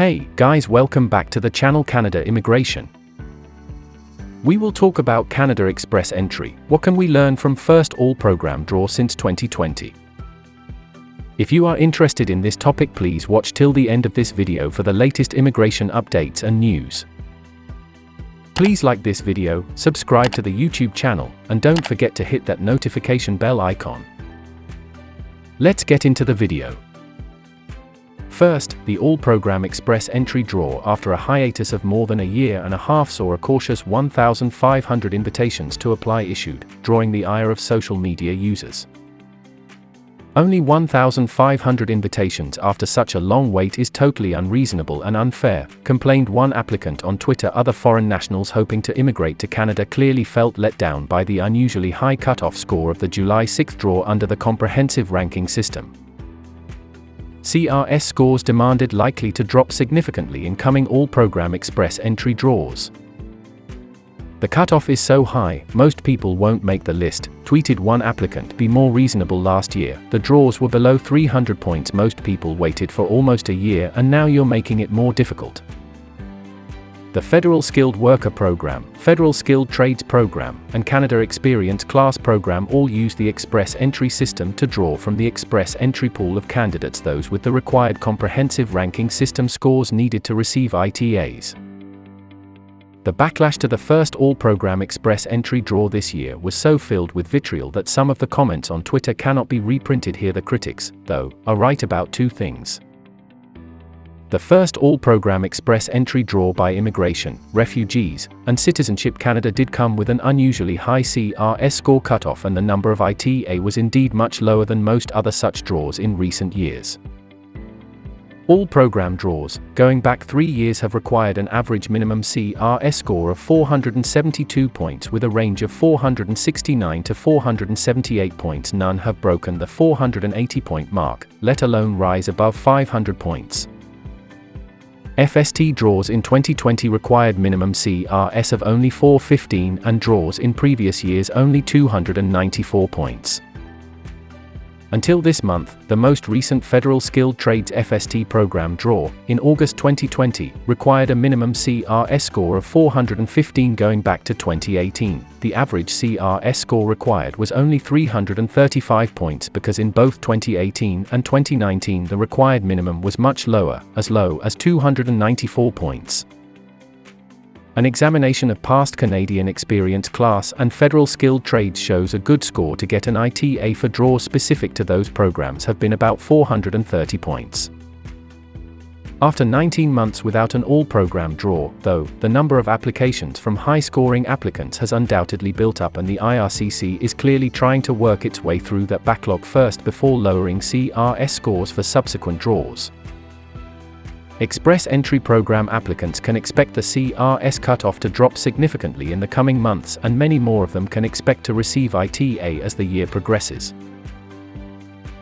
Hey, guys, welcome back to the channel Canada Immigration. We will talk about Canada Express entry. What can we learn from first AllProgram draw since 2020? If you are interested in this topic, please watch till the end of this video for the latest immigration updates and news. Please like this video, subscribe to the YouTube channel, and don't forget to hit that notification bell icon. Let's get into the video. First, the AllProgram Express entry draw after a hiatus of more than a year and a half saw a cautious 1,500 invitations to apply issued, drawing the ire of social media users. Only 1,500 invitations after such a long wait is totally unreasonable and unfair, complained one applicant on Twitter. Other foreign nationals hoping to immigrate to Canada clearly felt let down by the unusually high cutoff score of the July 6 draw under the comprehensive ranking system. CRS scores demanded likely to drop significantly in coming AllProgram Express entry draws. The cutoff is so high, most people won't make the list, tweeted one applicant. Be more reasonable. Last year, the draws were below 300 points. Most people waited for almost a year, and now you're making it more difficult. The Federal Skilled Worker Program, Federal Skilled Trades Program, and Canada Experience Class Program all use the Express entry system to draw from the Express entry pool of candidates those with the required comprehensive ranking system scores needed to receive ITAs. The backlash to the first AllProgram Express entry draw this year was so filled with vitriol that some of the comments on Twitter cannot be reprinted here. The critics, though, are right about two things. The first AllProgram Express entry draw by Immigration, Refugees, and Citizenship Canada did come with an unusually high CRS score cutoff, and the number of ITA was indeed much lower than most other such draws in recent years. AllProgram draws, going back 3 years, have required an average minimum CRS score of 472 points with a range of 469 to 478 points. None have broken the 480-point mark, let alone rise above 500 points. FST draws in 2020 required minimum CRS of only 415 and draws in previous years only 294 points. Until this month, the most recent Federal Skilled Trades FST program draw, in August 2020, required a minimum CRS score of 415. Going back to 2018, the average CRS score required was only 335 points, because in both 2018 and 2019 the required minimum was much lower, as low as 294 points. An examination of past Canadian Experience Class and Federal Skilled Trades shows a good score to get an ITA for draws specific to those programs have been about 430 points. After 19 months without an AllProgram draw, though, the number of applications from high-scoring applicants has undoubtedly built up, and the IRCC is clearly trying to work its way through that backlog first before lowering CRS scores for subsequent draws. Express entry program applicants can expect the CRS cutoff to drop significantly in the coming months, and many more of them can expect to receive ITA as the year progresses.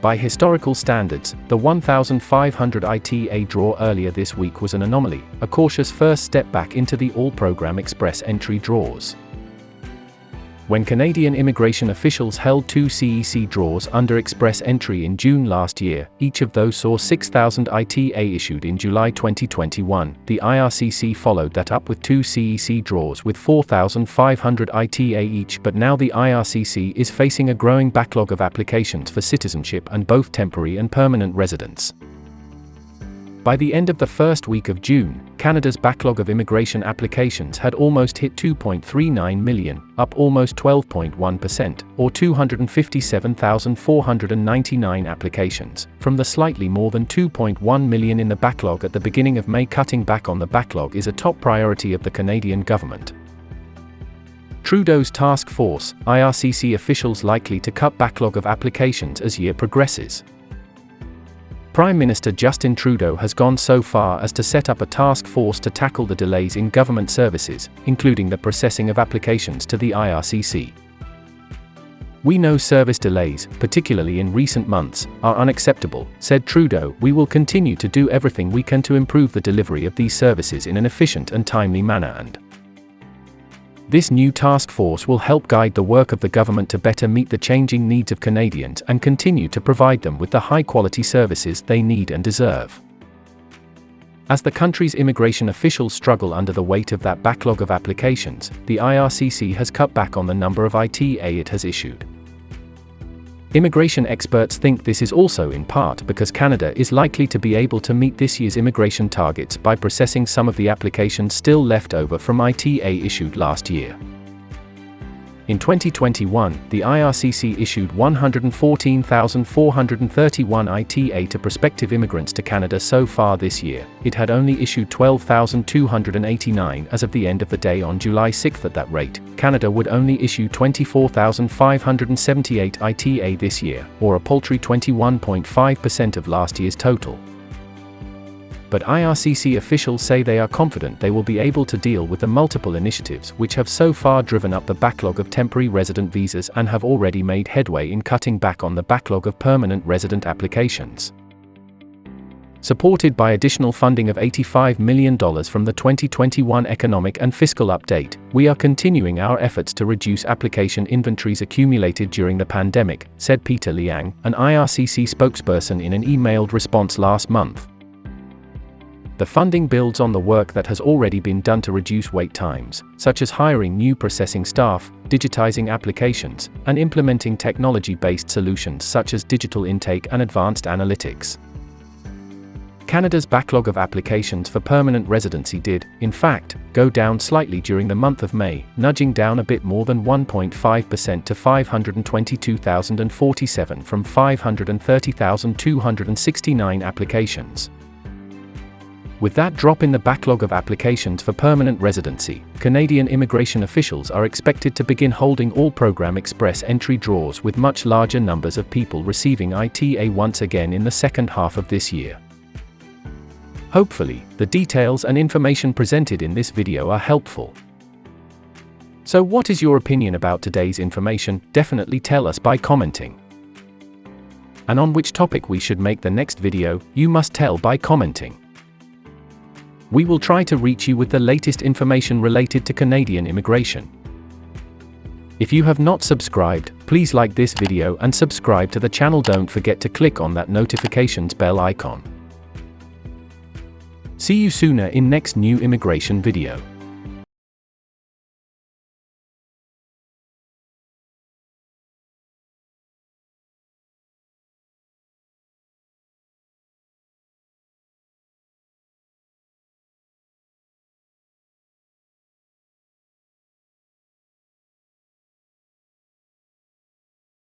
By historical standards, the 1,500 ITA draw earlier this week was an anomaly, a cautious first step back into the AllProgram Express entry draws. When Canadian immigration officials held 2 CEC draws under Express entry in June last year, each of those saw 6,000 ITA issued in July 2021. The IRCC followed that up with 2 CEC draws with 4,500 ITA each, but now the IRCC is facing a growing backlog of applications for citizenship and both temporary and permanent residence. By the end of the first week of June, Canada's backlog of immigration applications had almost hit 2.39 million, up almost 12.1%, or 257,499 applications, from the slightly more than 2.1 million in the backlog at the beginning of May. Cutting back on the backlog is a top priority of the Canadian government. Trudeau's task force, IRCC officials likely to cut backlog of applications as year progresses. Prime Minister Justin Trudeau has gone so far as to set up a task force to tackle the delays in government services, including the processing of applications to the IRCC. "We know service delays, particularly in recent months, are unacceptable," said Trudeau. "We will continue to do everything we can to improve the delivery of these services in an efficient and timely manner, and This new task force will help guide the work of the government to better meet the changing needs of Canadians and continue to provide them with the high-quality services they need and deserve. As the country's immigration officials struggle under the weight of that backlog of applications, the IRCC has cut back on the number of ITA it has issued. Immigration experts think this is also in part because Canada is likely to be able to meet this year's immigration targets by processing some of the applications still left over from ITA issued last year. In 2021, the IRCC issued 114,431 ITA to prospective immigrants to Canada so far this year. It had only issued 12,289 as of the end of the day on July 6. At that rate, Canada would only issue 24,578 ITA this year, or a paltry 21.5% of last year's total. But IRCC officials say they are confident they will be able to deal with the multiple initiatives which have so far driven up the backlog of temporary resident visas and have already made headway in cutting back on the backlog of permanent resident applications. Supported by additional funding of $85 million from the 2021 Economic and Fiscal Update, we are continuing our efforts to reduce application inventories accumulated during the pandemic, said Peter Liang, an IRCC spokesperson in an emailed response last month. The funding builds on the work that has already been done to reduce wait times, such as hiring new processing staff, digitizing applications, and implementing technology-based solutions such as digital intake and advanced analytics. Canada's backlog of applications for permanent residency did, in fact, go down slightly during the month of May, nudging down a bit more than 1.5% to 522,047 from 530,269 applications. With that drop in the backlog of applications for permanent residency, Canadian immigration officials are expected to begin holding AllProgram Express entry draws with much larger numbers of people receiving ITA once again in the second half of this year. Hopefully, the details and information presented in this video are helpful. So what is your opinion about today's information? Definitely tell us by commenting. And on which topic we should make the next video, you must tell by commenting. We will try to reach you with the latest information related to Canadian immigration. If you have not subscribed, please like this video and subscribe to the channel. Don't forget to click on that notifications bell icon. See you sooner in next new immigration video.